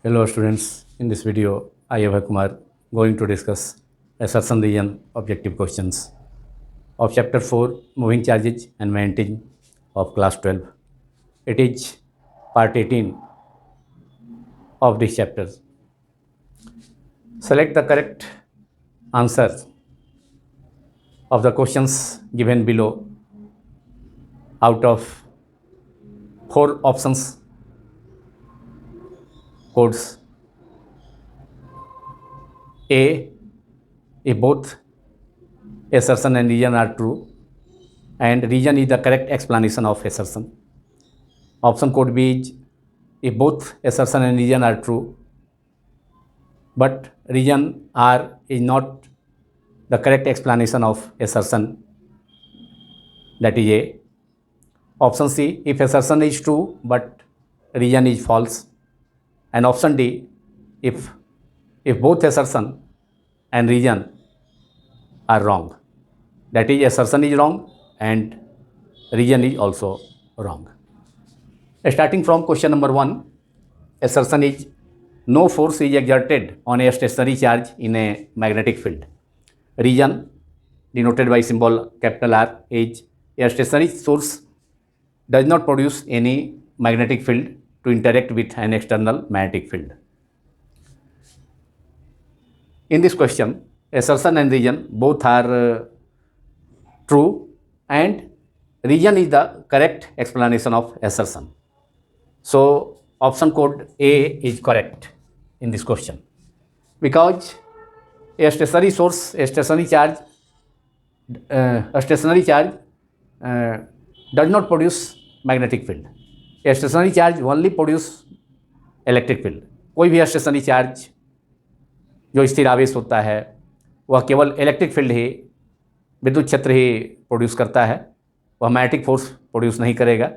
Hello students, in this video I Abhay Kumar going to discuss assertion region objective questions of chapter 4 moving charges and momentum of class 12. It is part 18 of this chapter. Select the correct answers of the questions given below out of 4 options codes. A, if both assertion and region are true, and region is the correct explanation of assertion. Option code B is if both assertion and region are true, but region R is not the correct explanation of assertion. That is A. Option C, if assertion is true but region is false. And option D, if both assertion and region are wrong. That is, assertion is wrong and region is also wrong. Starting from question number 1, assertion is no force is exerted on a stationary charge in a magnetic field. Region, denoted by symbol capital R, is a stationary source does not produce any magnetic field to interact with an external magnetic field. In this question, assertion and region both are true, and region is the correct explanation of assertion. So option code A is correct in this question, because a stationary source, a stationary charge does not produce magnetic field. A stationary charge only produce electric field. कोई भी stationery charge जो स्थिर आवेश होता है वह केवल electric field ही, विद्युत क्षेत्र ही प्रोड्यूस करता है, वह मैग्नेटिक फोर्स प्रोड्यूस नहीं करेगा.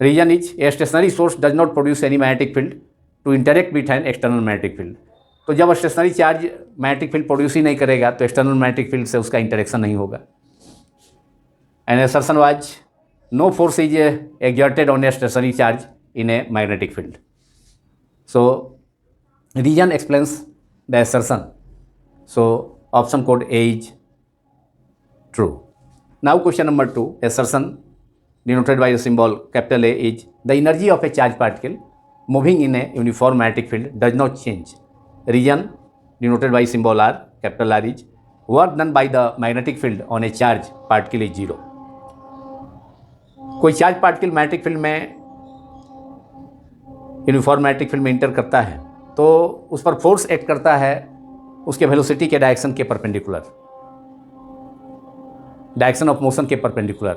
Reason is a stationary source does not produce any magnetic field to interact with an external magnetic field. तो जब stationary charge magnetic field produce ही नहीं करेगा तो एक्सटर्नल मैग्नेटिक फील्ड से उसका इंटरेक्शन नहीं होगा. An assertion was no force is exerted on a stationary charge in a magnetic field. So region explains the assertion. So option code A is true. Now question number 2, assertion denoted by the symbol capital A is the energy of a charged particle moving in a uniform magnetic field does not change. Region denoted by symbol R, capital R, is work done by the magnetic field on a charged particle is 0. कोई charge particle magnetic field में, uniform magnetic field में inter करता है तो उस पर force act करता है उसके वेलोसिटी के डायरेक्शन के परपेंडिकुलर, डायरेक्शन ऑफ मोशन के perpendicular.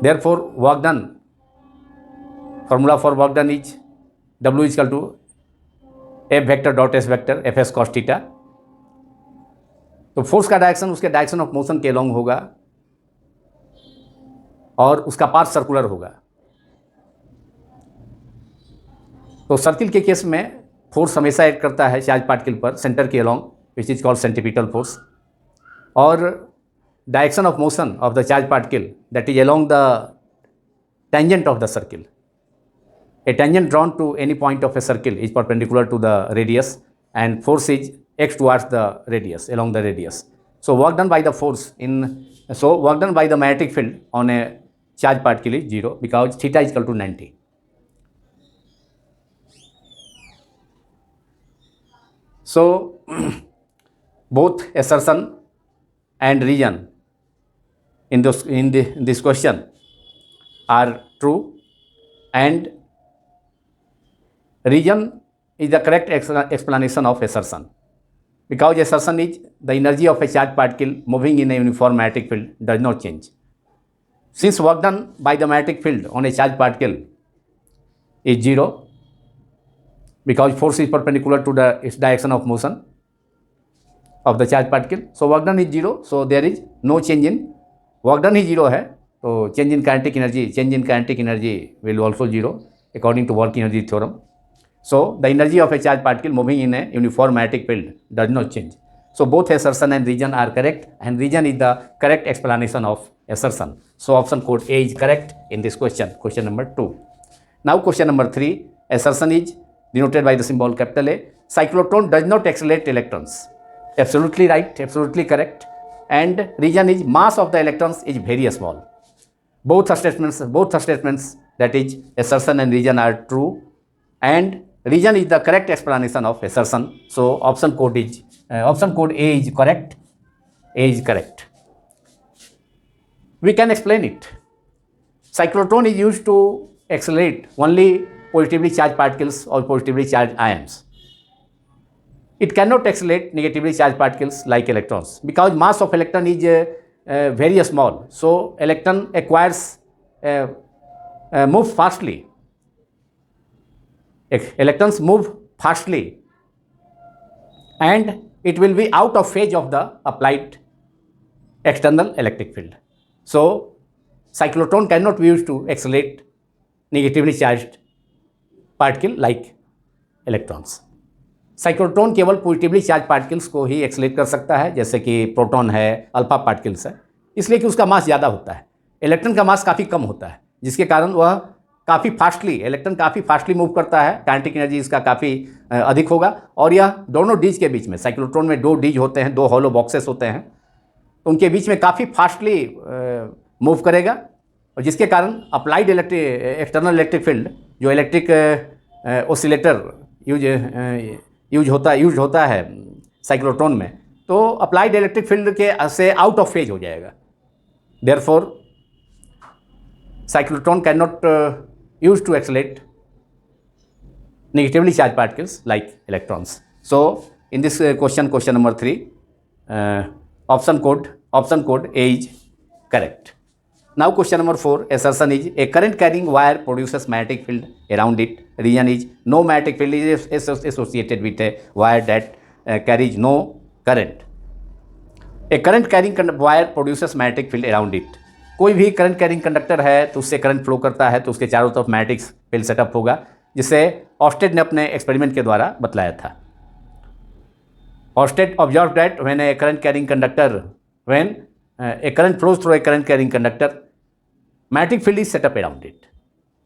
Therefore work done, formula for work done is W equal to F vector dot S vector Fs cos theta. तो फोर्स का डायरेक्शन उसके डायरेक्शन ऑफ मोशन के along होगा और उसका path circular होगा. तो सर्किल के केस में फोर्स हमेशा एक्ट करता है चार्ज पार्टिकल पर सेंटर के along, which is called centripetal force. और direction of motion of the charge particle that is along the tangent of the circle. A tangent drawn to any point of a circle is perpendicular to the radius and force is x towards the radius, along the radius. So work done by the force work done by the magnetic field on a charged particle is 0 because theta is equal to 90. So both assertion and region in this question are true, and region is the correct explanation of assertion, because assertion is the energy of a charged particle moving in a uniform magnetic field does not change. Since work done by the magnetic field on a charged particle is 0, because force is perpendicular to its direction of motion of the charged particle, so work done is 0, so there is no change in work done. ही 0 है तो change in kinetic energy will also 0 according to work energy theorem. So the energy of a charged particle moving in a uniform magnetic field does not change. So both assertion and reason are correct, and reason is the correct explanation of assertion. So option code A is correct in this question, question number 2. Now question number 3, assertion is denoted by the symbol capital A. Cyclotron does not accelerate electrons. Absolutely right, absolutely correct. And reason is mass of the electrons is very small. Both statements, that is assertion and reason, are true, and reason is the correct explanation of assertion. So option code A is correct. A is correct. We can explain it. Cyclotron is used to accelerate only positively charged particles or positively charged ions. It cannot accelerate negatively charged particles like electrons because mass of electron is very small. So electron moves fastly. Electrons move fastly, and it will be out of phase of the applied external electric field. So cyclotron cannot be used to accelerate negatively charged particle like electrons. Cyclotron केवल positively charge particles को ही accelerate कर सकता है, जैसे कि proton है, alpha particles है, इसलिए कि उसका मास ज़्यादा होता है। इलेक्ट्रॉन का मास काफ़ी कम होता है, जिसके कारण वह इलेक्ट्रॉन काफ़ी फास्टली मूव करता है, काइनेटिक एनर्जी इसका काफ़ी अधिक होगा। और यह दोनों डीज के बीच में, साइक्लोट्रॉन में 2 डीज होते हैं, 2 हॉलो बॉक्सेस होते हैं, तो उनके बीच में काफ़ी फास्टली मूव करेगा, और जिसके कारण अप्लाइड एक्सटर्नल इलेक्ट्रिक फील्ड जो इलेक्ट्रिक ओसिलेटर यूज होता है साइक्लोट्रॉन में, तो अप्लाइड इलेक्ट्रिक फील्ड के से आउट ऑफ फेज हो जाएगा। Therefore cyclotron can not use to accelerate negatively charged particles like electrons. So in this question number 3, option code A is correct. Now question number 4, assertion is a current carrying wire produces magnetic field around it. Reason is no magnetic field is associated with a wire that carries no current. A current carrying wire produces magnetic field around it. कोई भी current carrying conductor है तो उससे current flow करता है, तो उसके चारों तरफ मैग्नेटिक फील्ड सेटअप होगा, जिसे ऑस्टेड ने अपने एक्सपेरिमेंट के द्वारा बतलाया था। Oersted observe that when A current carrying conductor a current flows through a current carrying conductor, magnetic field is set up around it.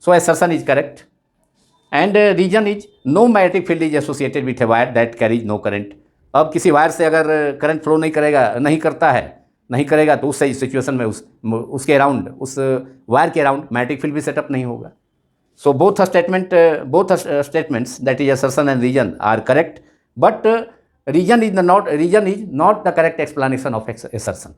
So assertion is correct, and reason is no magnetic field is associated with a wire that carries no current. अब किसी wire से अगर current flow नहीं करेगा तो उस situation में उसके अराउंड, उस वायर के अराउंड मैग्नेटिक फील्ड भी सेटअप नहीं होगा। So both statements that is assertion and reason are correct, but reason is not the correct explanation of assertion,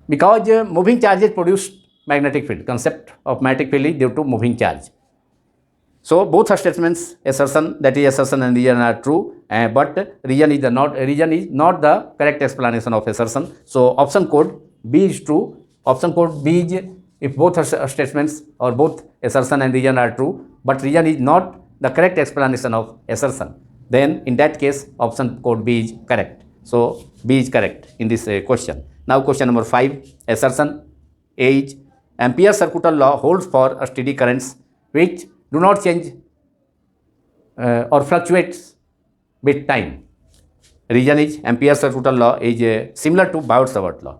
because moving charges produce magnetic field. Concept of magnetic field is due to moving charge. So both statements, assertion and reason are true, but reason is not the correct explanation of assertion. So option code B is true. Option code B is, if both statements or both assertion and reason are true, but reason is not the correct explanation of assertion, then in that case option code B is correct. So B is correct in this question. Now question number 5, assertion A is Ampere's circuital law holds for steady currents which do not change or fluctuates with time. Reason is Ampere's circuital law is similar to Biot-Savart law.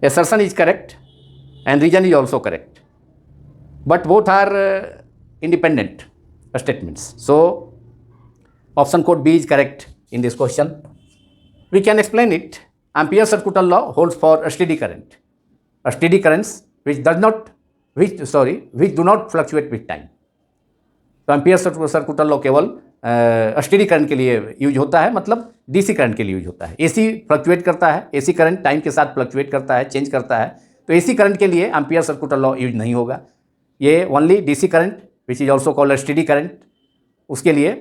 Assertion is correct and reason is also correct, but both are independent statements. So option code B is correct in this question. We can explain it. Ampere's circuital law holds for a steady currents which do not fluctuate with time. तो ampere circuital law केवल steady current के लिए use होता है, मतलब DC current के लिए use होता है। एसी फ्लक्चुएट करता है, एसी करंट टाइम के साथ फ्लक्चुएट करता है, चेंज करता है, तो एसी करंट के लिए एम्पियर सर्कुटल लॉ यूज नहीं होगा। ये only DC current which is also called steady current, उसके लिए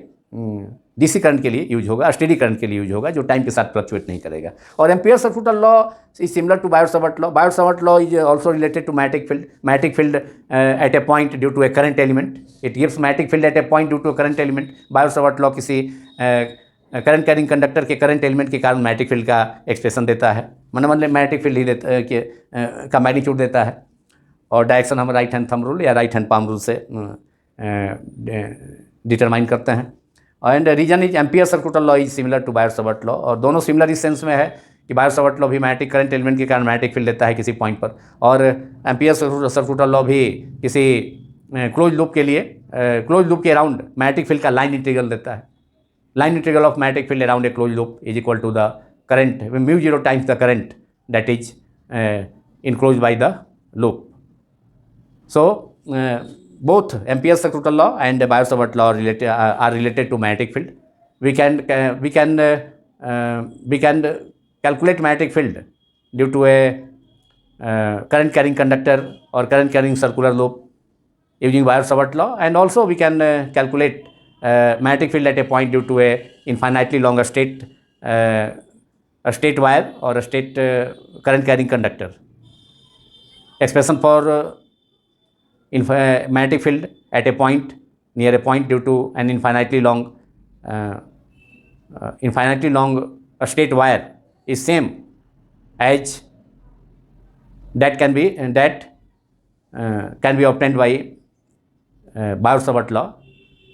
डीसी करंट के लिए यूज होगा, स्टेडी करंट के लिए यूज होगा, जो टाइम के साथ फ्लक्चुएट नहीं करेगा। और Ampere circuital law is similar to Biot Savart law. Biot-Savart law is also related to magnetic field at a point due to a current element. It gives magnetic field at a point due to a current element. Biot-Savart law किसी current carrying conductor के current element के कारण magnetic field का expression देता है, मतलब magnetic field ही का magnitude देता है, और डायरेक्शन हम राइट हैंड थंब रूल या राइट हैंड पाम रूल से डिटरमाइन करते हैं। And reason is Ampere circular law is similar to Biot Savart law, और दोनों सिमिलर इस सेंस में है कि बायर-सावर्ट लॉ भी मैग्नेटिक करंट एलिमेंट के कारण मैग्नेटिक फील्ड देता है किसी पॉइंट पर, और एम्पियर सर्कुलर लॉ भी किसी क्लोज लूप के लिए क्लोज लूप के अराउंड मैग्नेटिक फील्ड का लाइन इंटीग्रल देता है. Line integral of magnetic field around a close loop is equal to the current mu zero times the current that is enclosed by the loop. So both Ampere's circular law and Biot-Savart law are related to magnetic field. We can calculate magnetic field due to a current carrying conductor or current carrying circular loop using Biot-Savart law, and also we can calculate magnetic field at a point due to a infinitely longer state wire or a state current carrying conductor. Expression for magnetic field at a point, near a point due to an infinitely long straight wire is same as that can be obtained by Biot-Savart law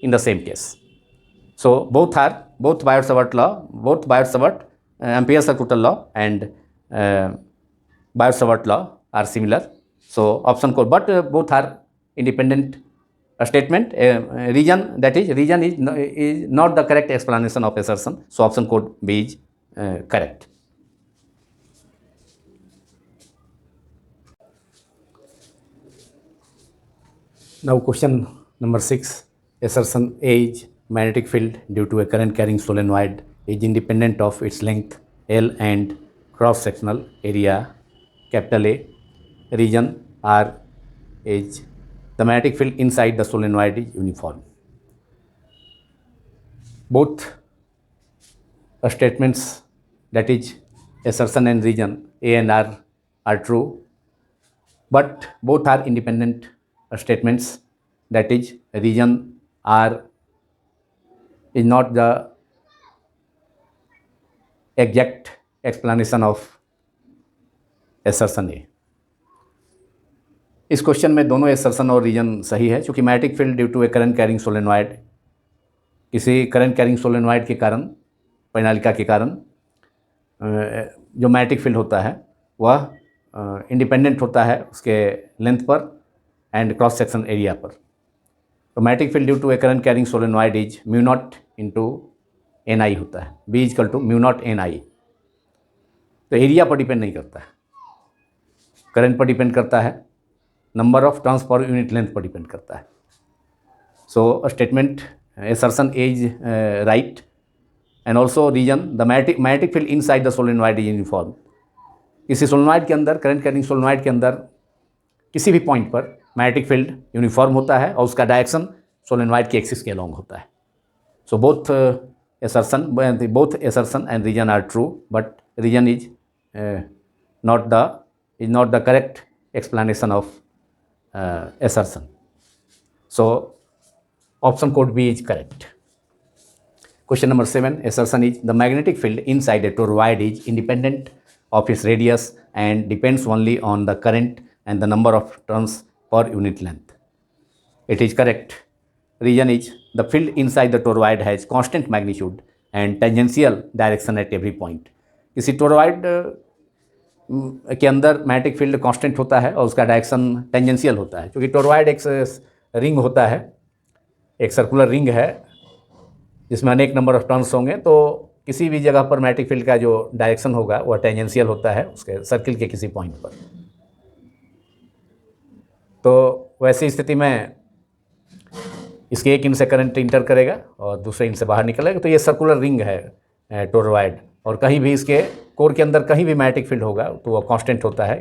in the same case. So both Biot-Savart law, both Biot-Savart Ampere circular law and Biot-Savart law are similar. So option code, but both are independent statement. Region is not the correct explanation of assertion. So option code B is correct. Now question number 6. Assertion A is magnetic field due to a current carrying solenoid is independent of its length L and cross sectional area capital A. Region R is the magnetic field inside the solenoid is uniform. Both statements, that is assertion and region A and R, are true, but both are independent statements. That is region R is not the exact explanation of assertion A. इस question में दोनों assertion और reason सही है, क्योंकि magnetic field due to a current carrying solenoid, किसी current carrying solenoid के कारण, परिनालिका के कारण जो मैग्नेटिक फील्ड होता है वह इंडिपेंडेंट होता है उसके लेंथ पर एंड क्रॉस सेक्शन एरिया पर. तो magnetic field due to a current carrying solenoid is mu naught into n I होता है. B equal to mu naught n I. तो एरिया पर डिपेंड नहीं करता है, करंट पर डिपेंड करता है, number of turns per unit length पर डिपेंड करता है. So statement assertion A is right, and also region, the magnetic field inside the solenoid is uniform. किसी सोलेनॉइड के अंदर, करंट कैरिंग सोलेनॉइड के अंदर किसी भी पॉइंट पर मैग्नेटिक फील्ड यूनिफॉर्म होता है और उसका डायरेक्शन सोलेनॉइड के एक्सिस के अलोंग होता है. So both assertion and region are true, but region is not the correct explanation of assertion. So option code B is correct. Question number 7. Assertion is the magnetic field inside a toroid is independent of its radius and depends only on the current and the number of turns per unit length. It is correct. Reason is the field inside the toroid has constant magnitude and tangential direction at every point. किसी toroid के अंदर magnetic field constant होता है और उसका direction tangential होता है, क्योंकि टोरॉइड एक रिंग होता है, एक सर्कुलर रिंग है जिसमें अनेक नंबर ऑफ टर्न्स होंगे. तो किसी भी जगह पर मैग्नेटिक फील्ड का जो डायरेक्शन होगा वह टेंजेंशियल होता है उसके सर्किल के किसी पॉइंट पर. तो वैसी स्थिति में इसके एक इंच से करंट इंटर करेगा और दूसरे इंच से बाहर निकलेगा. तो ये सर्कुलर रिंग है टोरॉइड, और कहीं भी इसके कोर के अंदर कहीं भी मैग्नेटिक फील्ड होगा तो वह कांस्टेंट होता है,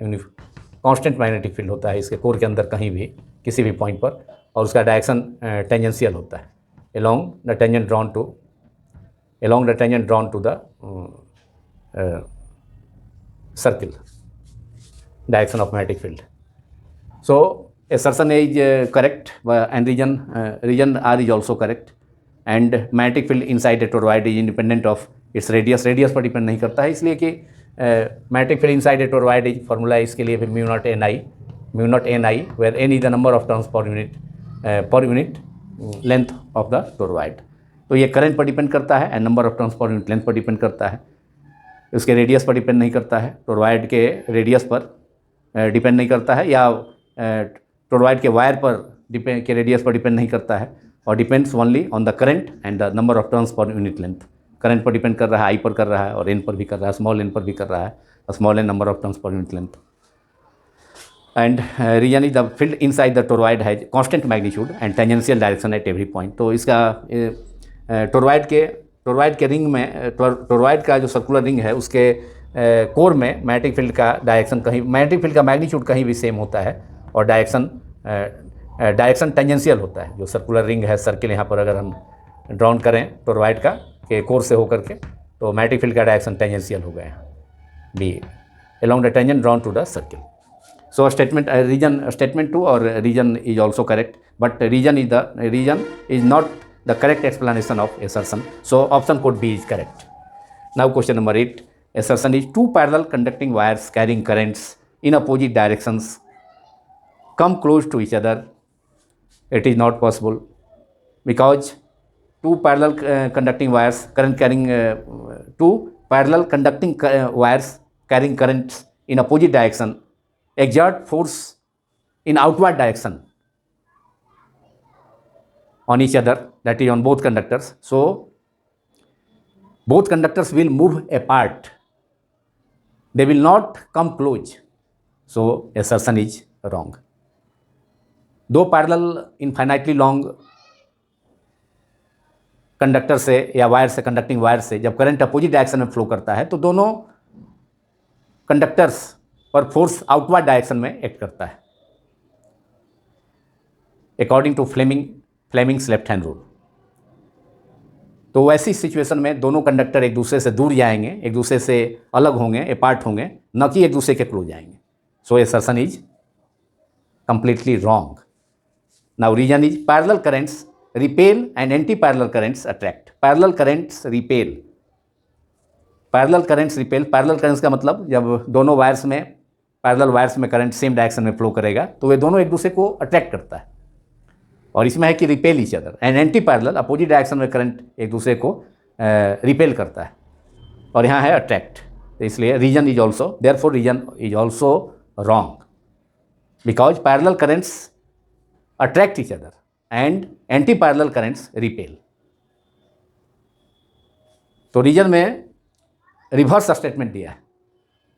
कांस्टेंट मैग्नेटिक फील्ड होता है इसके कोर के अंदर कहीं भी किसी भी पॉइंट पर, और उसका डायरेक्शन टेंजेंशियल होता है along the tangent drawn to the circle, direction of magnetic field. So assertion A is correct, and region R is also correct, and magnetic field inside a toroid is independent of its radius पर depend नहीं करता है, इसलिए कि magnetic field inside a toroid is formula इसके लिए फिर mu naught n I where n is the number of turns per unit length of the toroid. तो ये करंट पर डिपेंड करता है and number of turns per unit length पर depend करता है, उसके रेडियस पर डिपेंड नहीं करता है, टोरॉइड के रेडियस पर डिपेंड नहीं करता है, या टोरॉइड के वायर पर डिपेंड के रेडियस पर डिपेंड नहीं करता है, और depends only on the current and the number of turns per unit length. Current पर डिपेंड कर रहा है, आई पर कर रहा है, और एन पर भी कर रहा है, स्मॉल एन पर भी कर रहा है, small n number of turns per unit length. And reason is the field inside the toroid has constant magnitude and tangential direction at every point. तो इसका टोरॉइड के रिंग में, टोरॉइड का जो सर्कुलर रिंग है उसके कोर में magnetic field का डायरेक्शन कहीं, मैग्नेटिक फील्ड का मैग्नीट्यूड कहीं भी सेम होता है, और डायरेक्शन टेंजेंशियल होता है। जो सर्कुलर रिंग है, सर्किल यहाँ पर अगर हम ड्रॉन करें टोरॉइड का के कोर से होकर के, तो मैग्नेटिक फील्ड का डायरेक्शन टेंजेंशियल हो गया B along the tangent drawn to the circle. So statement 2 or region is also correct, but region is not the correct explanation of assertion. So option code B is correct. Now question number 8. Assertion is two parallel conducting wires carrying currents in opposite directions come close to each other. It is not possible because two parallel conducting wires wires carrying currents in opposite direction exert force in outward direction on each other, that is on both conductors. So both conductors will move apart, they will not come close. So assertion is wrong. दो parallel infinitely long conductor से या wire से, conducting wire से जब current opposite direction में flow करता है तो दोनों कंडक्टर्स पर फोर्स आउटवर्ड डायरेक्शन में एक्ट करता है, according to Fleming's left hand rule. तो वैसी सिचुएशन में दोनों कंडक्टर एक दूसरे से दूर जाएंगे, एक दूसरे से अलग होंगे, अपार्ट होंगे, न कि एक दूसरे के क्लोज जाएंगे। So assertion is completely wrong. Now reason is parallel currents repel and anti parallel currents attract. Parallel currents repel, parallel currents का मतलब जब दोनों वायर्स में, पैरेलल वायर्स में करंट सेम डायरेक्शन में फ्लो करेगा तो वे दोनों एक दूसरे को अट्रैक्ट करता है, और इसमें है कि repel each other. And anti parallel, opposite direction में करंट एक दूसरे को रिपेल करता है, और यहाँ है अट्रैक्ट। तो इसलिए reason is also, therefore reason is also wrong because parallel currents attract each other and anti parallel currents repel. तो रीजन में रिवर्स स्टेटमेंट दिया है,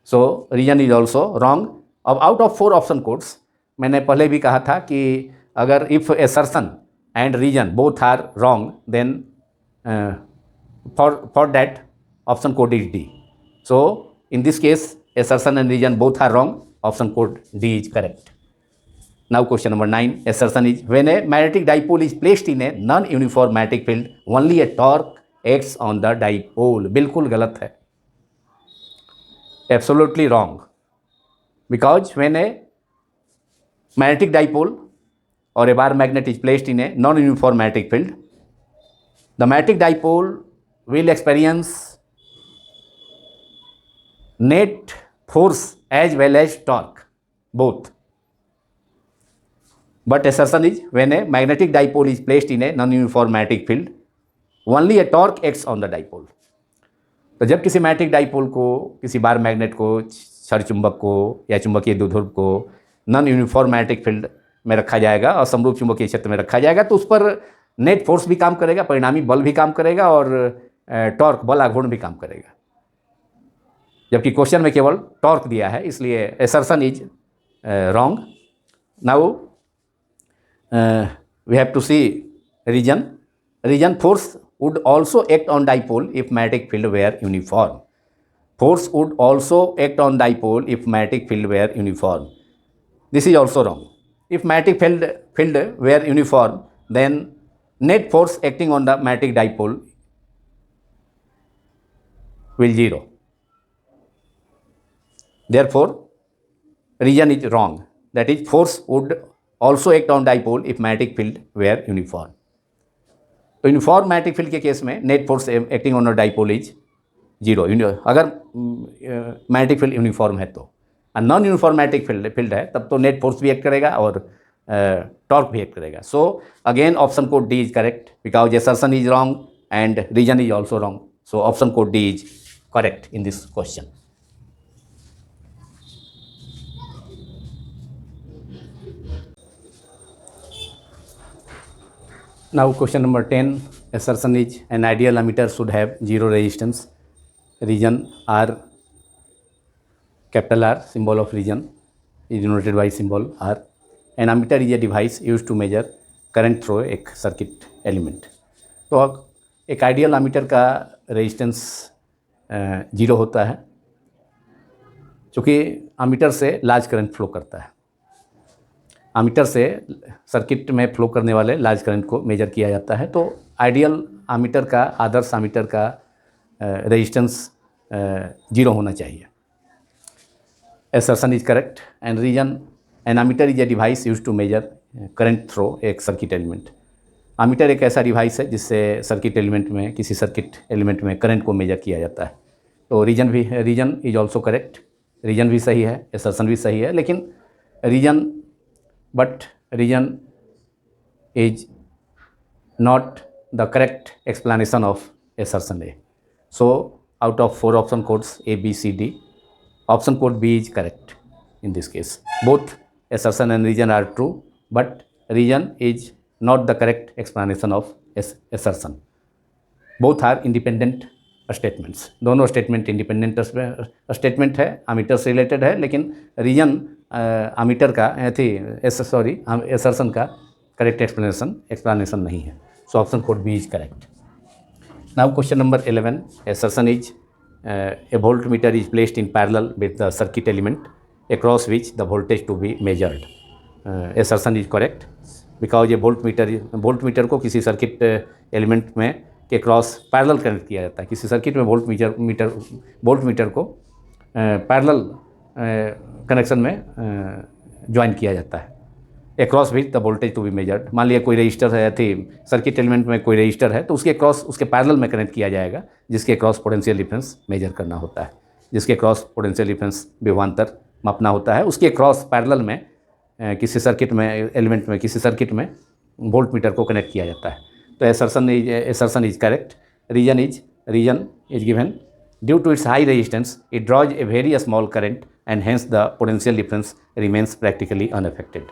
so reason is also wrong. अब आउट ऑफ 4 ऑप्शन कोड्स, मैंने पहले भी कहा था कि अगर if assertion and reason both are wrong then for that option code is D. So in this case assertion and reason both are wrong, option code D is correct. Now question number 9. assertion is when a magnetic dipole is placed in a non-uniform magnetic field only a torque acts on the dipole. बिल्कुल गलत है, absolutely wrong, because when a magnetic dipole or a bar magnet is placed in a non-uniform magnetic field, the magnetic dipole will experience net force as well as torque, both. But assertion is when a magnetic dipole is placed in a non-uniform magnetic field, only a torque acts on the dipole. तो जब किसी magnetic dipole को, किसी bar magnet को, क्षण चुंबक को या चुंबकीय द्विध्रुव को नॉन यूनिफॉर्म मैग्नेटिक फील्ड में रखा जाएगा और समरूप चुंबकीय क्षेत्र में रखा जाएगा, तो उस पर नेट फोर्स भी काम करेगा, परिणामी बल भी काम करेगा, और टॉर्क, बल आघूर्ण भी काम करेगा। जबकि क्वेश्चन में केवल टॉर्क दिया है, इसलिए assertion is wrong. Now we have to see reason force would also act on dipole if magnetic field were uniform. Force would also act on dipole if magnetic field were uniform. This is also wrong. If magnetic field were uniform, then net force acting on the magnetic dipole will 0. Therefore, reason is wrong. That is, force would also act on dipole if magnetic field were uniform. तो uniform magnetic field के case में net force acting on a dipole is 0, अगर magnetic field uniform है तो। Non uniform magnetic field है तब तो net force भी एक्ट करेगा और टॉर्क भी एक्ट करेगा। So again option code D is correct because assertion is wrong and region is also wrong. So option code D is correct in this question. Now question number 10, assertion is an ideal ammeter should have zero resistance. Region R, capital R, symbol of region is denoted by symbol R. An ammeter is a device used to measure current through a circuit element. तो एक ideal ammeter का resistance zero होता है, चूँकि ammeter से large current flow करता है. Ammeter से सर्किट में फ्लो करने वाले लार्ज करंट को मेजर किया जाता है. तो आइडियल एमीटर का, आदर्श एमीटर का रेजिस्टेंस जीरो होना चाहिए. assertion is correct and reason an ammeter is a device used to measure current through एक सर्किट एलिमेंट. एमीटर एक ऐसा डिवाइस है जिससे सर्किट एलिमेंट में, किसी सर्किट एलिमेंट में करंट को मेजर किया जाता है. तो reason is also correct. Reason भी सही है, assertion भी सही है, लेकिन reason is not the correct explanation of assertion A. So out of 4 option codes A, B, C, D, option code B is correct in this case. Both assertion and reason are true, but reason is not the correct explanation of assertion. Both are independent statements. दोनों statement independent statement है, ammeter से related है, लेकिन reason ammeter का assertion का correct explanation नहीं है. So option code B is correct. Now question number 11, assertion is a voltmeter is placed in parallel with the circuit element across which the voltage to be measured. Assertion is correct because ये voltmeter को किसी circuit element में के cross parallel connect किया जाता है. किसी circuit में वोल्टमीटर को पैरेलल कनेक्शन में ज्वाइन किया जाता है. Across with the voltage to be measured. मान लिया कोई रजिस्टर है, सर्किट एलिमेंट में कोई रजिस्टर है, तो उसके क्रॉस, उसके पैरेलल में कनेक्ट किया जाएगा, जिसके क्रॉस पोटेंशियल डिफरेंस मेजर करना होता है. जिसके क्रॉस पोटेंशियल डिफरेंस विभवांतर मापना होता है, उसके क्रॉस पैरेलल में किसी सर्किट में एलिमेंट में, किसी सर्किट में वोल्टमीटर को कनेक्ट किया जाता है. तो assertion is correct. Reason is given. Due to its high resistance, it draws a very small current and hence the potential difference remains practically unaffected.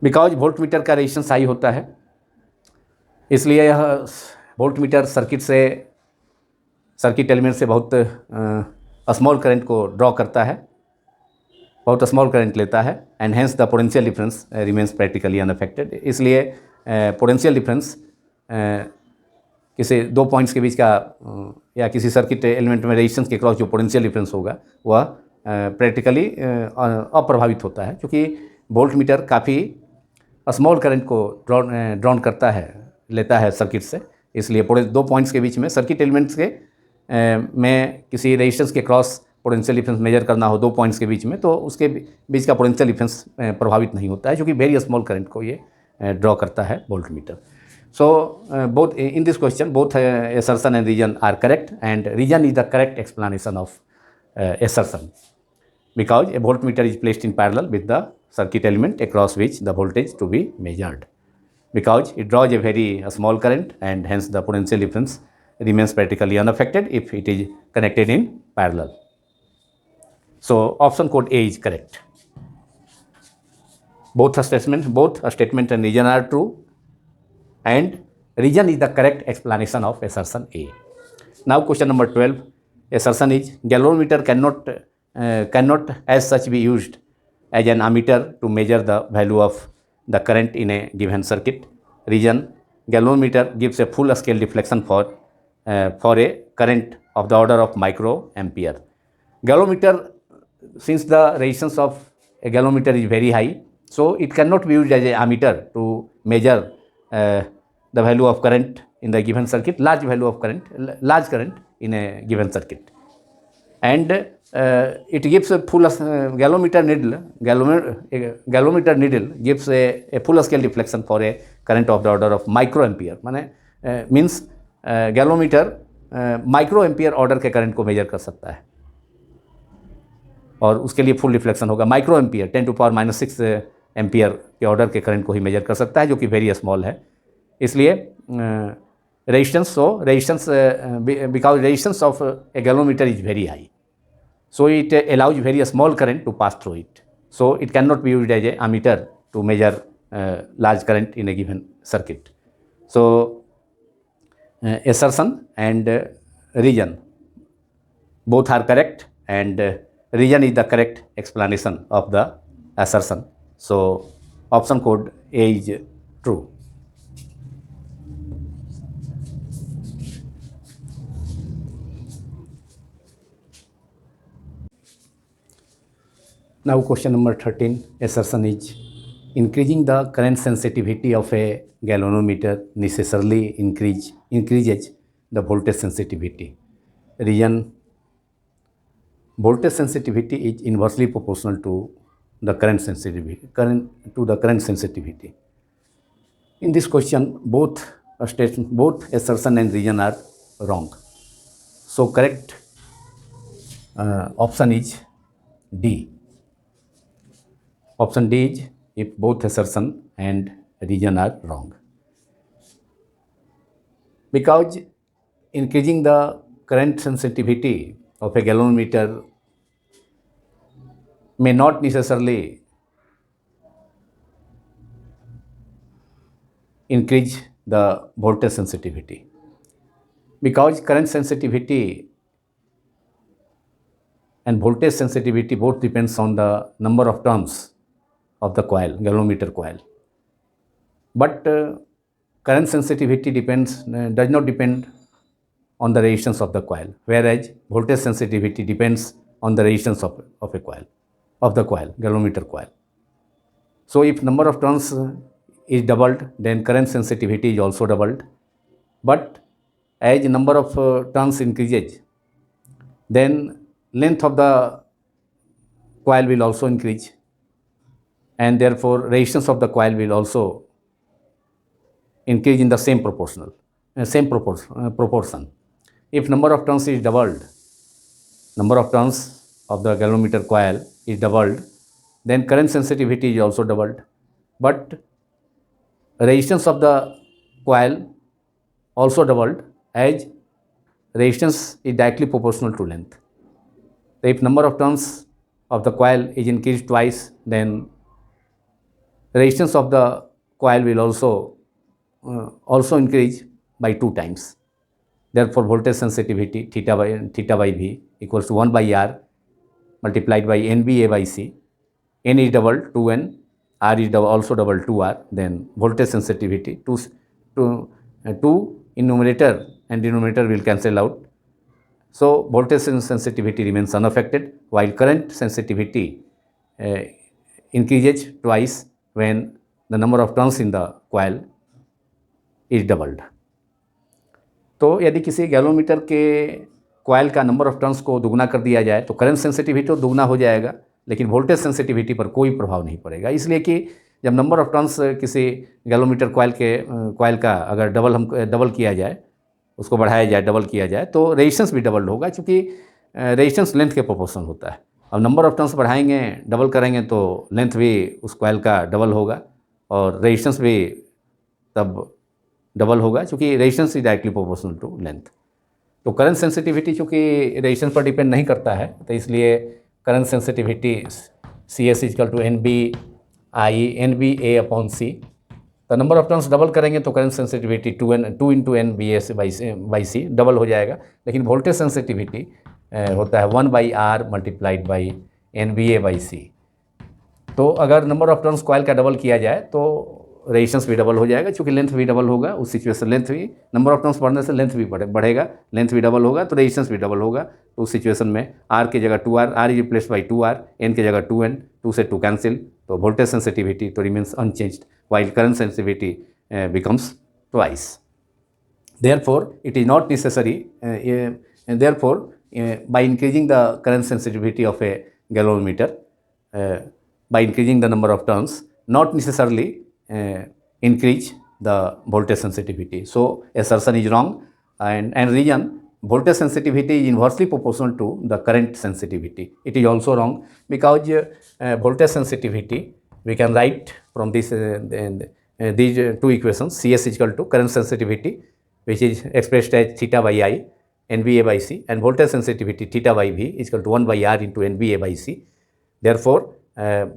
Because voltmeter का resistance high होता है, इसलिए यह वोल्टमीटर सर्किट एलिमेंट से बहुत small current को draw करता है, बहुत स्मॉल करंट लेता है. And hence the potential difference remains practically unaffected. इसलिए पोटेंशियल डिफरेंस किसी दो पॉइंट्स के बीच का या किसी सर्किट एलिमेंट में रेजिस्टेंस के क्रॉस जो पोटेंशियल डिफरेंस होगा वह प्रैक्टिकली अप्रभावित होता है, क्योंकि वोल्टमीटर काफ़ी स्मॉल करंट को ड्रॉन करता है, लेता है सर्किट से. इसलिए दो पॉइंट्स के बीच में, सर्किट एलिमेंट्स के में किसी रेजिस्टेंस के क्रॉस पोटेंशियल डिफरेंस मेजर करना हो दो पॉइंट्स के बीच में, तो उसके बीच का पोटेंशियल डिफरेंस प्रभावित नहीं होता है, क्योंकि वेरी स्मॉल करंट को ये ड्रॉ करता है voltmeter. So both in this question both assertion and reason are correct, and reason is the correct explanation of assertion, because a voltmeter is placed in parallel with the circuit element across which the voltage to be measured, because it draws a very small current and hence the potential difference remains practically unaffected if it is connected in parallel. So option code A is correct. Both a statement and reason are true, and reason is the correct explanation of assertion A. Now question number 12, assertion is galvanometer cannot as such be used as an ammeter to measure the value of the current in a given circuit. Reason, galvanometer gives a full scale deflection for a current of the order of microampere. Galvanometer, since the resistance of a galvanometer is very high, so it cannot be used as an ammeter to measure the value of current in the given circuit, large current in a given circuit. And it gives a full galvanometer needle gives a full scale deflection for a current of the order of microampere. माने means galvanometer microampere order के current को major कर सकता है, और उसके लिए full reflection होगा. माइक्रोएम्पियर 10⁻⁶ एम्पियर के ऑर्डर के करंट को ही मेजर कर सकता है, जो कि वेरी स्मॉल है. इसलिए resistance. So resistance, because resistance of a galvanometer is very high, so it allows very small current to pass through it. So it cannot be used as a ammeter to measure large current in a given circuit. So assertion and reason both are correct, and reason is the correct explanation of the assertion. So option code A is true. Now question number 13, assertion is increasing the current sensitivity of a galvanometer necessarily increases the voltage sensitivity. Reason, voltage sensitivity is inversely proportional to the current sensitivity. In this question, both assertion and reason are wrong. So correct option is D. Option D is if both assertion and reason are wrong. Because increasing the current sensitivity of a galvanometer may not necessarily increase the voltage sensitivity, because current sensitivity and voltage sensitivity both depends on the number of turns of the coil, galvanometer coil. But current sensitivity does not depend on the resistance of the coil, whereas voltage sensitivity depends on the resistance of a coil, of the coil, galvanometer coil. So if number of turns is doubled, then current sensitivity is also doubled. But as number of turns increases, then length of the coil will also increase, and therefore resistance of the coil will also increase in the same proportion. If number of turns is doubled, number of turns of the galvanometer coil is doubled, then current sensitivity is also doubled. But resistance of the coil also doubled, as resistance is directly proportional to length. So if number of turns of the coil is increased twice, then resistance of the coil will also increase by 2 times. Therefore voltage sensitivity theta by V equals to 1 by R multiplied by NBA by C. N is double 2N, R is also double 2R. Then voltage sensitivity 2 in numerator and denominator will cancel out. So voltage sensitivity remains unaffected, while current sensitivity increases twice when the number of turns in the coil is doubled. तो यदि किसी galvanometer के coil का number of turns को दुगना कर दिया जाए तो करंट सेंसिटिविटी तो दुगना हो जाएगा, लेकिन वोल्टेज सेंसिटिविटी पर कोई प्रभाव नहीं पड़ेगा। इसलिए कि जब नंबर ऑफ टर्न्स किसी गैल्वेनोमीटर कॉइल का अगर डबल किया जाए, उसको बढ़ाया जाए, डबल किया जाए, तो रेजिस्टेंस भी डबल होगा, क्योंकि रेजिस्टेंस लेंथ के प्रोपोर्शनल होता है। अब नंबर ऑफ टर्न्स बढ़ाएंगे, डबल करेंगे तो लेंथ भी उस कॉइल का डबल होगा और रेजिस्टेंस भी तब डबल होगा, क्योंकि resistance is directly proportional to length. तो करंट सेंसिटिविटी चूँकि रेजिस्टेंस पर डिपेंड नहीं करता है, तो इसलिए current sensitivity CS equal to NB/A/C। तो नंबर ऑफ टर्न्स डबल करेंगे तो current sensitivity 2 into NBA/C double हो जाएगा, लेकिन वोल्टेज सेंसिटिविटी होता है 1/R मल्टीप्लाइड बाई NBA/C। तो अगर नंबर ऑफ टर्न्स कॉइल का डबल किया जाए तो रेजिस्टेंस भी डबल हो जाएगा, क्योंकि लेंथ भी डबल होगा। उस सिचुएशन लेंथ भी, नंबर ऑफ टर्न्स बढ़ने से लेंथ भी बढ़ेगा, लेंथ भी डबल होगा तो रेजिस्टेंस भी डबल होगा। तो उस सिचुएशन में R की जगह 2R, R is replaced by 2R, N की जगह 2N, 2 से 2 कैंसिल, तो वोल्टेज सेंसिटिविटी तो remains unchanged while current sensitivity becomes twice. Therefore, it is not necessary, and therefore, by increasing the current sensitivity of a galvanometer, by increasing the number of turns, not necessarily increase the voltage sensitivity. So, assertion is wrong, and reason voltage sensitivity is inversely proportional to the current sensitivity. It is also wrong, because voltage sensitivity we can write from these two equations. CS is equal to current sensitivity which is expressed as theta by I NBA by C, and voltage sensitivity theta by V is equal to 1 by R into NBA by C. Therefore,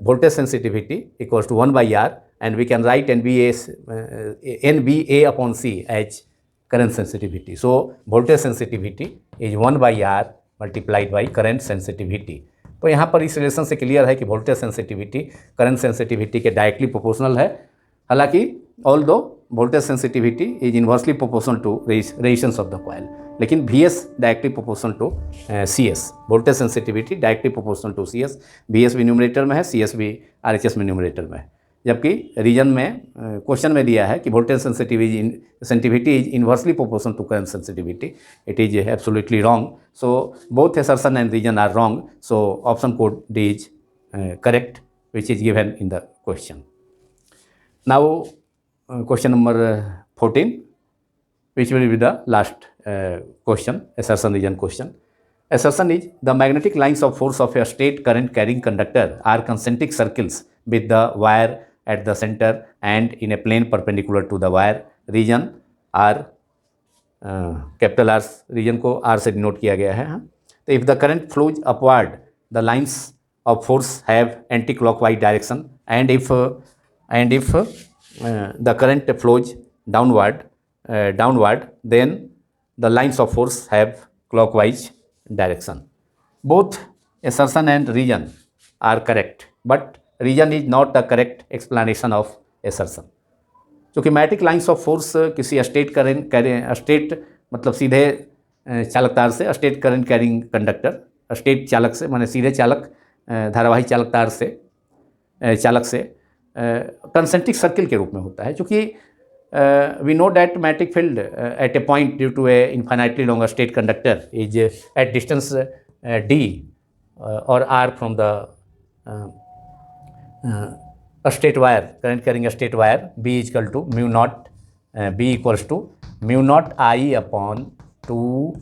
voltage sensitivity equals to 1 by R, and we can write NBA upon C as current sensitivity. So, voltage sensitivity is 1 by R multiplied by current sensitivity. तो यहाँ पर इस relation से clear है कि voltage sensitivity current sensitivity के directly proportional है. हालांकि although voltage sensitivity is inversely proportional to resistance of the coil, लेकिन VS directly proportional to CS. Voltage sensitivity directly proportional to CS. VS भी numerator में है, CS भी RHS में numerator में है. जबकि रीजन में क्वेश्चन में दिया है कि voltage sensitivity is inversely proportional to current sensitivity. It is absolutely wrong. So both assertion and reason are wrong. So option code D is correct, which is given in the question. Now question number 14, which will be the last question, assertion region question. Assertion is the magnetic lines of force of a straight current carrying conductor are concentric circles with the wire at the center and in a plane perpendicular to the wire. Region R, capital R region को R से denote किया गया है. तो if the current flows upward, the lines of force have anti-clockwise direction, and if the current flows downward, then the lines of force have clockwise direction. Both assertion and reason are correct, but reason is not the correct explanation of assertion. क्योंकि magnetic lines of force किसी state मतलब सीधे चालक तार से, state current carrying conductor, state चालक से माने सीधे चालक धारावाही चालक तार से चालक से कंसेंट्रिक सर्किल के रूप में होता है. क्योंकि we know that magnetic field at a point due to a infinitely longer state conductor is at distance D or R from the a state wire, current carrying a state wire. B is equal to mu naught, B equals to mu naught I upon 2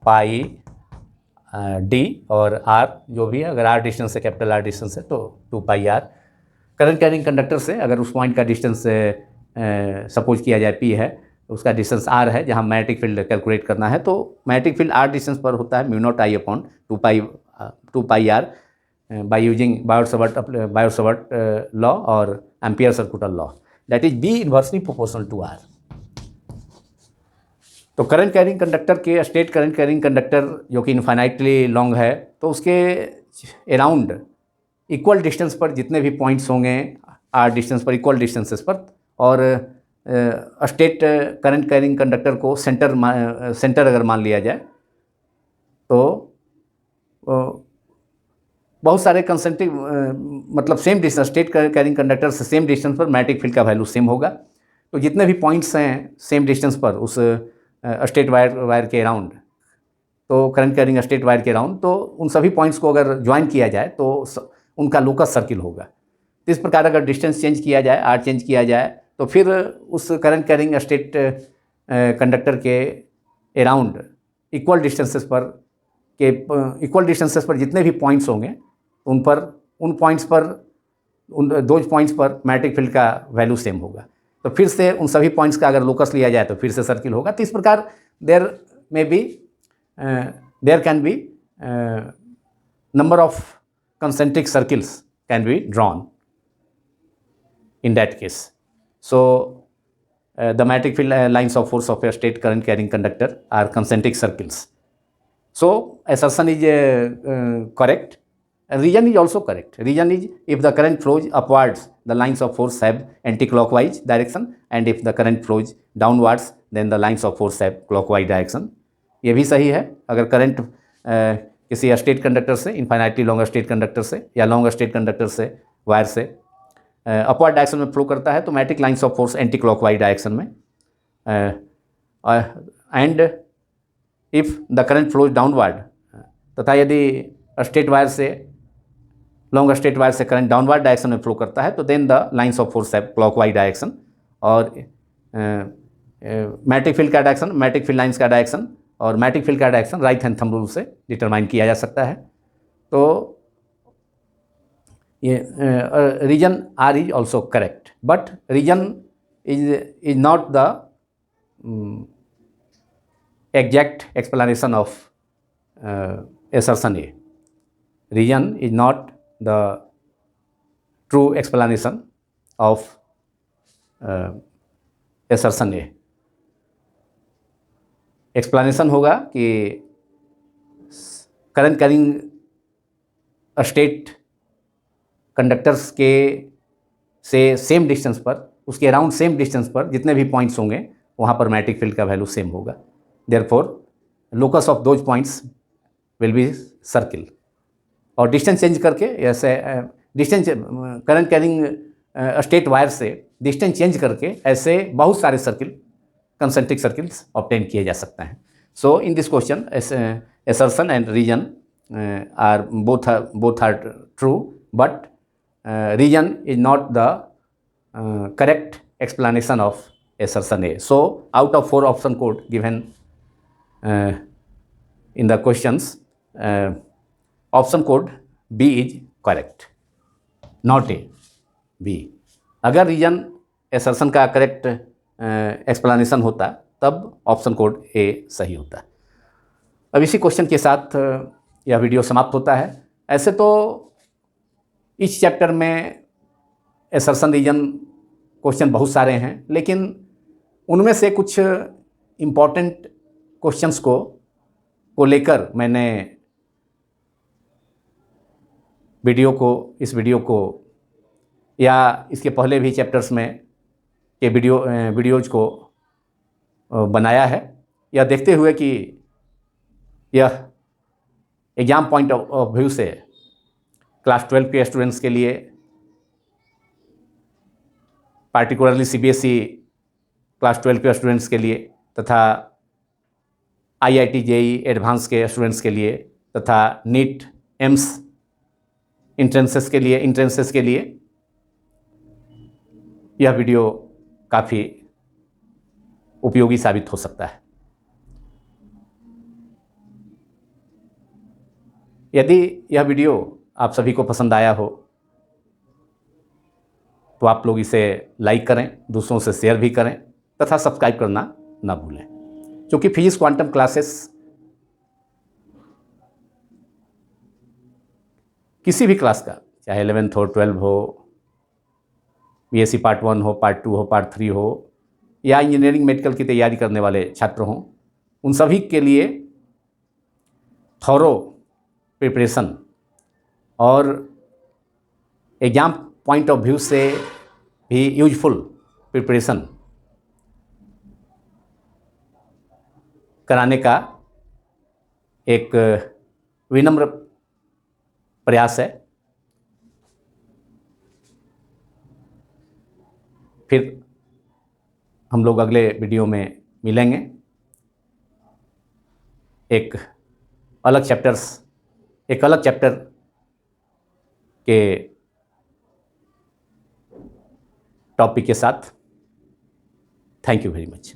pi D और R जो भी है. अगर R distance है, capital R distance है, तो 2 pi R. Current carrying conductor से अगर उस पॉइंट का डिस्टेंस सपोज किया जाए P है, उसका डिस्टेंस R है, जहाँ मैग्नेटिक फील्ड कैलकुलेट करना है, तो मैग्नेटिक फील्ड R डिस्टेंस पर होता है mu naught I upon 2 pi R by using Biot Savart law और Ampere circular law, that is B inversely proportional to R. तो करंट कैरिंग कंडक्टर के स्टेट करंट कैरिंग कंडक्टर जो कि infinitely long है, तो उसके अराउंड इक्वल डिस्टेंस पर जितने भी पॉइंट्स होंगे R डिस्टेंस पर, इक्वल डिस्टेंसेस पर, और स्टेट करंट कैरिंग कंडक्टर को सेंटर अगर मान लिया जाए, तो बहुत सारे कंसेंट्रिक मतलब same distance, state carrying conductor से सेम डिस्टेंस पर मैग्नेटिक फील्ड का वैल्यू सेम होगा. तो जितने भी पॉइंट्स हैं सेम डिस्टेंस पर उस स्टेट वायर के अराउंड, तो करंट कैरिंग स्टेट वायर के अराउंड, तो उन सभी पॉइंट्स को अगर ज्वाइन किया जाए तो उनका लोकस सर्किल होगा. तो इस प्रकार अगर डिस्टेंस चेंज किया जाए, R चेंज किया जाए, तो फिर उस करंट कैरिंग स्टेट कंडक्टर के अराउंड इक्वल डिस्टेंसेस पर जितने भी पॉइंट्स होंगे उन दो पॉइंट्स पर मैग्नेटिक फील्ड का वैल्यू सेम होगा. तो फिर से उन सभी पॉइंट्स का अगर लोकस लिया जाए तो फिर से सर्किल होगा. तो इस प्रकार there can be number of concentric circles can be drawn in that case. So the magnetic field lines of force of a state current carrying conductor are concentric circles. So assertion is correct. Reason is also correct. Reason is if the current flows upwards, the lines of force have anti-clockwise direction, and if the current flows downwards, then the lines of force have clockwise direction. ये भी सही है. अगर current किसी straight conductor से, infinitely long straight conductor से या long straight conductor से, वायर से अपवर्ड डायरेक्शन में फ्लो करता है, तो magnetic lines of force anti clockwise direction में, and if the current flows downward, तथा यदि स्टेट वायर से, लॉन्ग स्टेट वायर से करंट डाउनवर्ड डायरेक्शन में फ्लो करता है, तो then the lines of force have clockwise direction. और मैग्नेटिक फील्ड का डायरेक्शन, मैग्नेटिक फील्ड लाइन्स का डायरेक्शन और मैग्नेटिक फील्ड का direction right hand thumb rule से डिटरमाइन किया जा सकता है. तो ये reason R is also correct, but reason is not the exact explanation of assertion A. Reason is not the true explanation of assertion A. Explanation होगा कि current carrying state conductors के से सेम डिस्टेंस पर, उसके around same distance पर जितने भी points होंगे वहाँ पर मैग्नेटिक फील्ड का वैल्यू सेम होगा. Therefore locus of those points will be circle. और डिस्टेंस चेंज करके, ऐसे distance current carrying state wire से डिस्टेंस चेंज करके ऐसे बहुत सारे सर्किल, कंसेंट्रिक सर्किल्स ऑब्टेन किए जा सकते हैं. So in this question assertion and reason are both are true, but reason is not the correct explanation of assertion A. So out of 4 option code given in the questions, option code B is correct, not A, B. अगर reason assertion का correct explanation होता तब option code ए सही होता. अब इसी question के साथ यह वीडियो समाप्त होता है. ऐसे तो इस चैप्टर में एसर्शन रीजन क्वेश्चन बहुत सारे हैं, लेकिन उनमें से कुछ इम्पॉर्टेंट क्वेश्चंस को लेकर मैंने इस वीडियो को या इसके पहले भी चैप्टर्स में के वीडियोज़ को बनाया है, यह देखते हुए कि यह एग्ज़ाम पॉइंट ऑफ व्यू से क्लास 12 के स्टूडेंट्स के लिए, पार्टिकुलरली सीबीएसई क्लास 12 के स्टूडेंट्स के लिए तथा आईआईटी जेईई एडवांस के स्टूडेंट्स के लिए तथा नीट एम्स इंट्रेंसेस के लिए यह वीडियो काफ़ी उपयोगी साबित हो सकता है. यदि यह वीडियो आप सभी को पसंद आया हो तो आप लोग इसे लाइक करें, दूसरों से शेयर भी करें तथा सब्सक्राइब करना ना भूलें, क्योंकि फिजिक्स क्वांटम क्लासेस किसी भी क्लास का, चाहे 11th हो, 12 हो, बीएससी पार्ट 1 हो, पार्ट 2 हो, पार्ट 3 हो, या इंजीनियरिंग मेडिकल की तैयारी करने वाले छात्र हों, उन सभी के लिए थॉरो प्रिपरेशन और एग्ज़ाम पॉइंट ऑफ व्यू से भी यूजफुल प्रिपरेशन कराने का एक विनम्र प्रयास है. फिर हम लोग अगले वीडियो में मिलेंगे एक अलग चैप्टर के टॉपिक के साथ. Thank you very much.